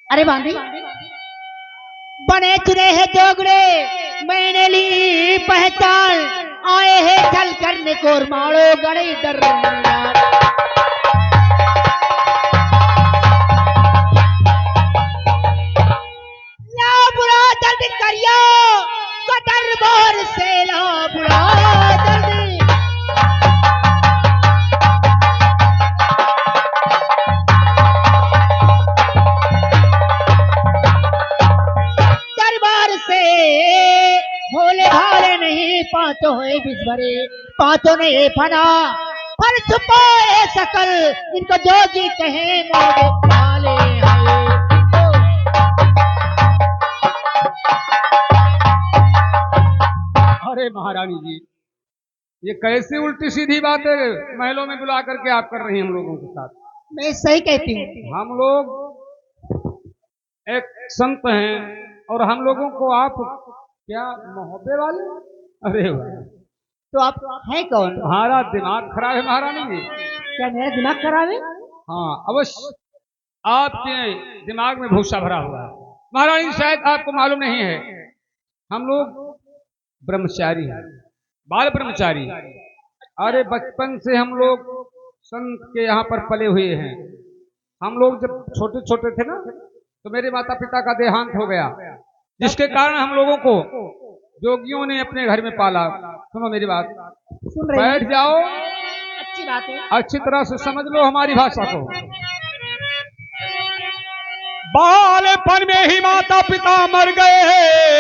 अरे बांधी बने चुने हैं जोगड़े, मैंने ली पहचान, आए हैं चल करने को मारो गड़े दर बुरा जल्दी करियो दरबार से ला बुरा जल्दी। दरबार से भोले भाले नहीं पाँचों है बिस्वरे, पाँचों नहीं फना पर छुपाए सकल, इनको जोगी कहे मोगे भाले आए। अरे महारानी जी, ये कैसी उल्टी सीधी बातें महलों में बुला करके आप कर रही हैं हम लोगों के साथ? मैं सही कहती हूँ। हम लोग एक संत हैं और हम लोगों को आप क्या मोहब्बे वाले? अरे वाह, तो आप है कौन? तुम्हारा दिमाग खराब है महारानी जी। क्या मेरा दिमाग खराब है? हाँ अवश्य, आपके दिमाग में भूसा भरा हुआ है महारानी। शायद आपको मालूम नहीं है, हम लोग ब्रह्मचारी हैं, बाल ब्रह्मचारी। अरे बचपन से हम लोग संत के यहाँ पर पले हुए हैं। हम लोग जब छोटे छोटे थे ना, तो मेरे माता पिता का देहांत हो गया, जिसके कारण हम लोगों को जोगियों ने अपने घर में पाला। सुनो मेरी बात, बैठ जाओ, अच्छी बात है, अच्छी तरह से समझ लो हमारी भाषा को। बालपन में ही माता पिता मर गए हैं,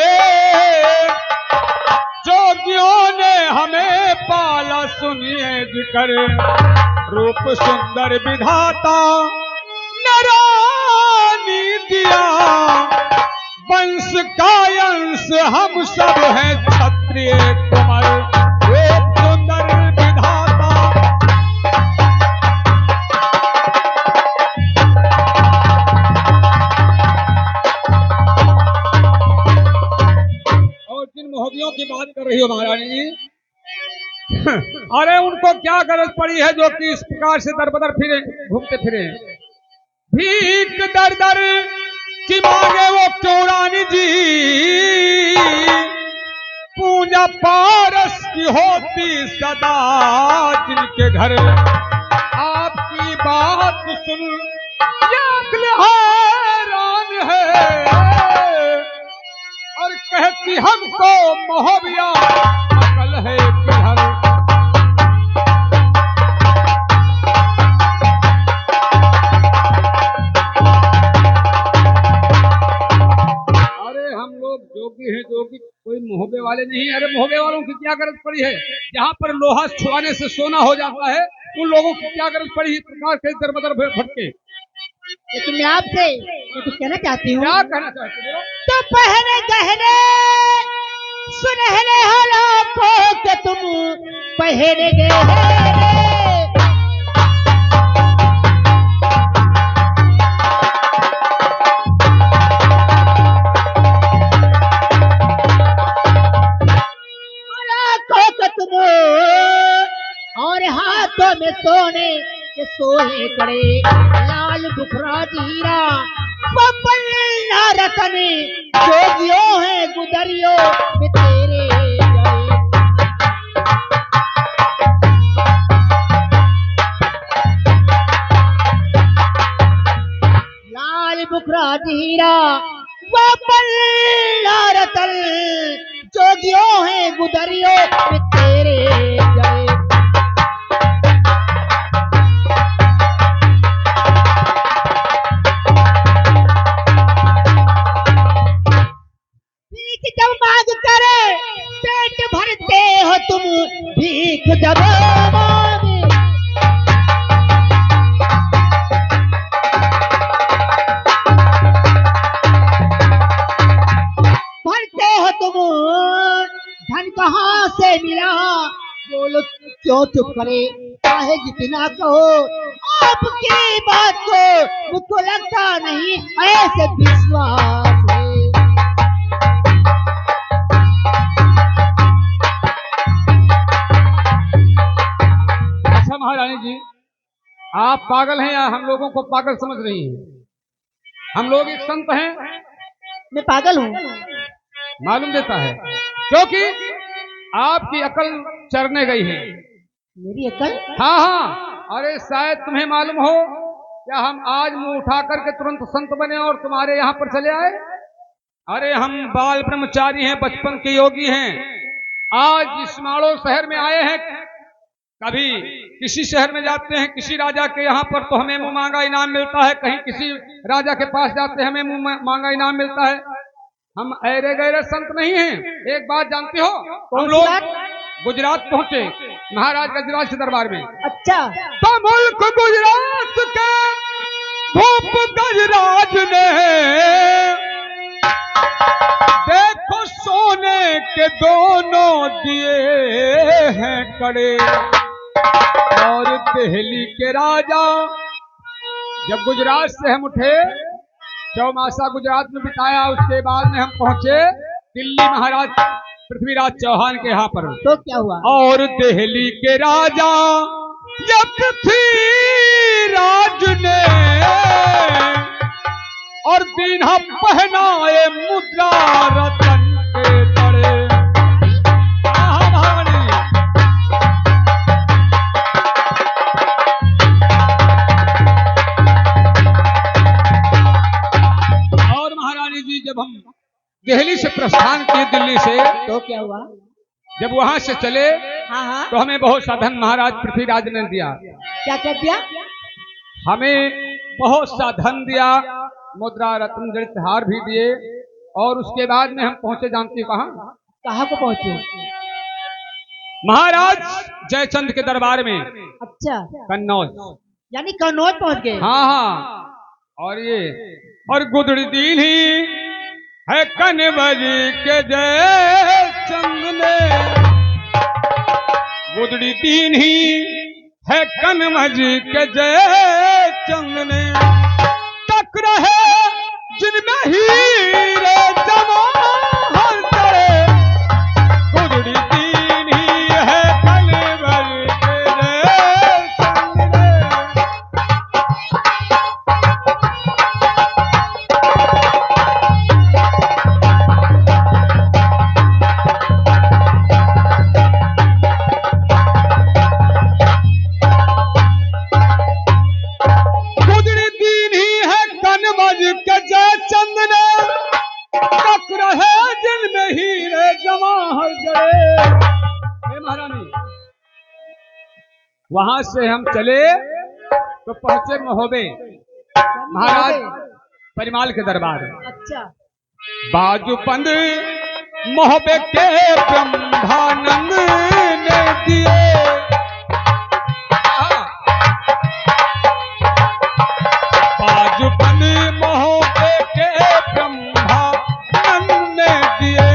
जोगियों ने हमें पाला, सुनिए जिक्र रूप सुंदर विधाता नरानी दिया, वंश का अंश हम सब हैं क्षत्रिय कुंवर, रूप सुंदर विधाता। और जिन मोहबियों की बात कर रही हो महारानी जी, अरे उनको क्या गरज पड़ी है जो कि इस प्रकार से दर बदर फिरे, घूमते फिरे? भीख दर दर की मांगे वो क्यों रानी जी, पूजा पारस की होती सदा जिनके घर, आपकी बात सुन अक्ल हैरान है, और कहती हमको मोहबिया अकल है किधर। जोगी है, जोगी कोई मोहबे वाले नहीं। अरे मोहबे वालों की क्या गरज पड़ी है? जहाँ पर लोहा छुआने से सोना हो जाता है, उन लोगों की क्या गरज पड़ी है प्रकार से दर बदर भटके? लेकिन मैं आपसे कुछ कहना चाहती हूँ। क्या कहना चाहती हो? तो पहने गहने सुनहरे हालों को के तुम पहने गहने, और हाथों में सोने के सोहे कड़े, लाल बुखरा जीरा पपल ना रतन, जोगियों है गुदरियों में तेरे गए। लाल बुखरा जीरा पपल ना रतन, जोगियों है गुदरियों में तेरे गए। जब मांग करे पेट भरते हो तुम, भीख जब मांगे भरते हो तुम, धन कहाँ से मिला बोलो क्यों चुप करे, चाहे जितना कहो आपकी बात को मुझको लगता नहीं ऐसे विश्वास है। आप पागल हैं या हम लोगों को पागल समझ रही हैं? हम लोग एक संत हैं, मैं पागल हूँ? मालूम देता है, क्योंकि आपकी अकल चरने गई है। मेरी अकल? हाँ हाँ, अरे शायद तुम्हें मालूम हो क्या हम आज मुंह उठा करके तुरंत संत बने और तुम्हारे यहाँ पर चले आए? अरे हम बाल ब्रह्मचारी हैं, बचपन के योगी हैं। आज इस माड़ो शहर में आए हैं। कभी किसी शहर में जाते हैं किसी राजा के यहाँ पर तो हमें मुंह मांगा इनाम मिलता है, कहीं किसी राजा के पास जाते हैं हमें मुंह मांगा इनाम मिलता है। हम ऐरे गैरे संत नहीं हैं। एक बात जानते हो, हम लोग गुजरात पहुंचे महाराज गजराज के दरबार में। अच्छा। तो मुल्क गुजरात के भूप गजराज ने देखो सोने के दोनों दिए हैं कड़े, और दिल्ली के राजा जब गुजरात से हम उठे, चौमासा गुजरात में बिताया, उसके बाद में हम पहुंचे दिल्ली महाराज पृथ्वीराज चौहान के यहाँ पर। तो क्या हुआ? और दिल्ली के राजा या पृथ्वीराज ने और दीन्हा पहनाए मुद्रा रतन के तड़े। और महारानी जी जब हम दिल्ली से प्रस्थान किए दिल्ली से, तो क्या हुआ? जब वहां से चले हाँ हाँ। तो हमें बहुत सा धन महाराज पृथ्वीराज ने दिया। क्या क्या दिया? हमें बहुत सा धन दिया, मुद्रा रत्न जड़ित हार भी दिए, और उसके बाद में हम पहुंचे जानती हो कहाँ? कहाँ को पहुंचे? महाराज जयचंद के दरबार में। अच्छा। कन्नौज, यानी कन्नौज पहुंच गए? हाँ हाँ। और गुदड़ी दीन ही है कन्नौज के जयचंद ने, गुदड़ी दीन ही है कन्नौज के जयचंद ने, तक रहे जिनमें हीरे जवाहर करे, गुदड़ी दीन ही है कन्नौज के जयचंद ने। वहां से हम चले तो पहुंचे महोबे महाराज परिमाल के दरबार। अच्छा। बाजूबंद महोबे के ब्रह्मानंद ने दिए, बाजूबंद महोबे के ब्रह्मानंद ने दिए,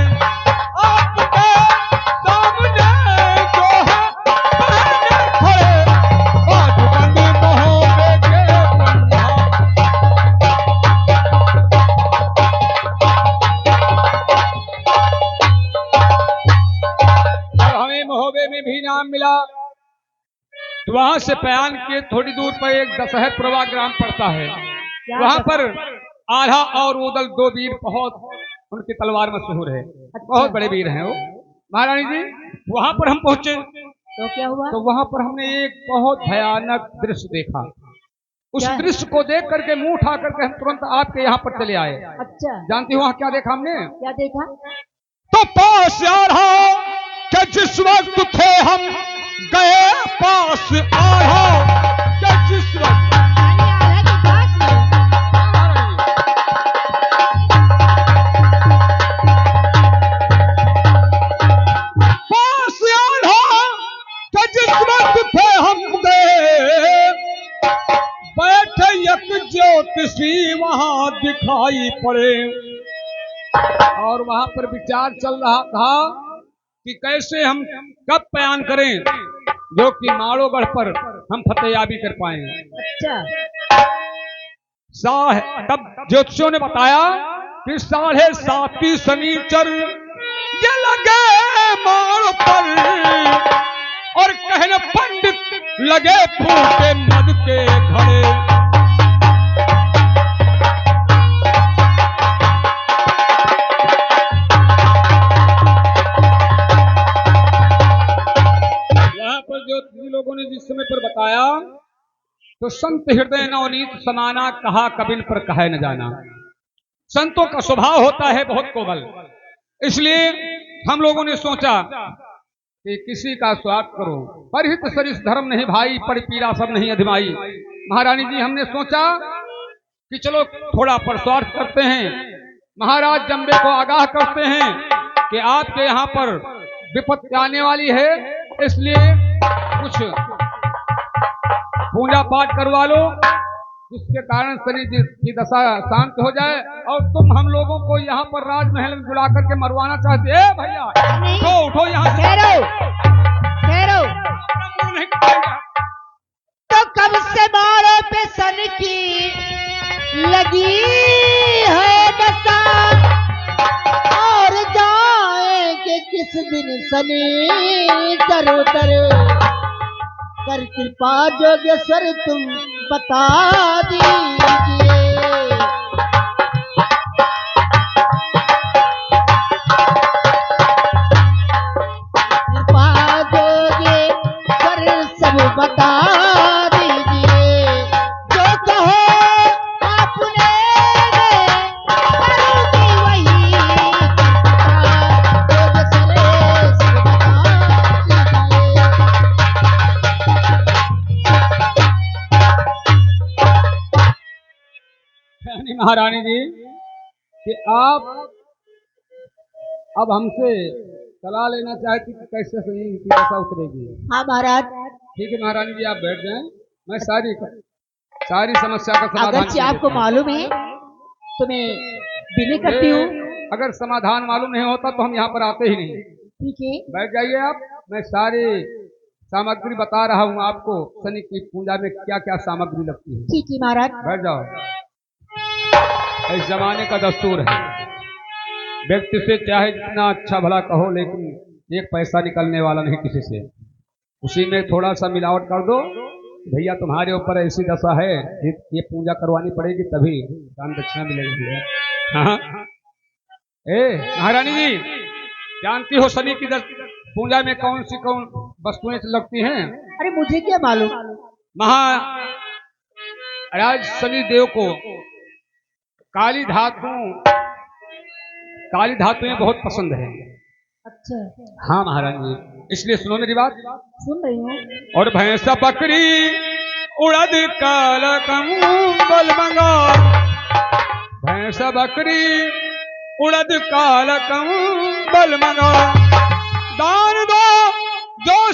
आपके सामने जो है पहने खड़े, बाजूबंद महोबे के ब्रह्मा। हमें महोबे में भी नाम मिला तो वहां से पयान के थोड़ी दूर पर एक दशहरपुरवा ग्राम पड़ता है, वहां पर आल्हा और उदल दो वीर बहुत, उनकी तलवार मशहूर है, बहुत बड़े वीर हैं वो। महारानी जी वहां पर हम पहुंचे तो क्या हुआ? तो वहां पर हमने एक बहुत भयानक दृश्य देखा। उस दृश्य को देख करके मुंह उठा करके हम तुरंत आपके यहाँ पर चले आए। अच्छा। जानती हो वहां क्या देखा हमने? क्या देखा? तो पास आ रहा कि जिस वक्त थे हम गए, पास आ रहा कि जिस वक्त पास आ रहा कि जिस वक्त थे हम गए, बैठे एक ज्योतिषी वहां दिखाई पड़े, और वहां पर विचार चल रहा था कि कैसे हम कब बयान करें जो कि माड़ोगढ़ पर हम फतेहयाबी कर पाए। अच्छा। तब ज्योतिषियों ने बताया कि 7.5 शनिचर ये लगे माड़ पर, और कहने पंडित लगे फूटे मद के घड़े। यहाँ पर जो लोगों ने जिस समय पर बताया तो संत हृदय नवनीत समाना, कहा कबिन पर कहे न जाना। संतों का स्वभाव होता है बहुत कोमल, इसलिए हम लोगों ने सोचा कि किसी का स्वागत करो। परहित सरिस धर्म नहीं भाई, पर पीड़ा सब नहीं अधिमाई। महारानी जी हमने सोचा कि चलो थोड़ा परस्वार्थ करते हैं, महाराज जम्बे को आगाह करते हैं कि आपके यहाँ पर विपत्ति आने वाली है, इसलिए कुछ पूजा पाठ करवा लो जिसके कारण शरीर की दशा शांत हो जाए। और तुम हम लोगों को यहाँ पर राजमहल में बुला करके मरवाना चाहते हैं भैया? उठो उठो यहाँ से। ठहरो। तो कब से मारो पे सन की लगी है दशा, और जाएंगे किस दिन सनी तरोतर। कर कृपा जोगेश्वर तुम बता दीजिए। कृपा जोगेश्वर सब बता दीजिए। जो कहो आपने करूंगी वही। जोगेश्वर सब बता दीजिए। महारानी जी कि आप अब हमसे सलाह लेना चाहती कि कैसे सही की दशा उतरेगी। हाँ महाराज। ठीक है महारानी जी, आप बैठ जाएं, मैं सारी समस्या का समाधान। अगर आपको मालूम है तो मैं विनय करती हूँ। अगर समाधान मालूम नहीं होता तो हम यहाँ पर आते ही नहीं। ठीक है, बैठ जाइए आप, मैं सारी सामग्री बता रहा हूँ आपको। शनि की पूजा में क्या क्या सामग्री लगती है। ठीक है महाराज। बैठ जाओ। इस जमाने का दस्तूर है, व्यक्ति से चाहे जितना अच्छा भला कहो, लेकिन एक पैसा निकलने वाला नहीं किसी से। उसी में थोड़ा सा मिलावट कर दो, भैया तुम्हारे ऊपर ऐसी दशा है, ये पूजा करवानी पड़ेगी तभी दान दक्षिणा मिलेगी। हाँ महारानी जी जानती हो शनि की पूजा में कौन वस्तुएं लगती हैं? अरे मुझे क्या मालूम। महाराज शनि देव को काली धातुएं बहुत पसंद है। अच्छा। हाँ महाराज जी, इसलिए सुनो मेरी बात। सुन रही हूँ। और भैंसा बकरी उड़द काला कंबल मंगा, भैंसा बकरी उड़द काला कंबल मंगा, दान दो जो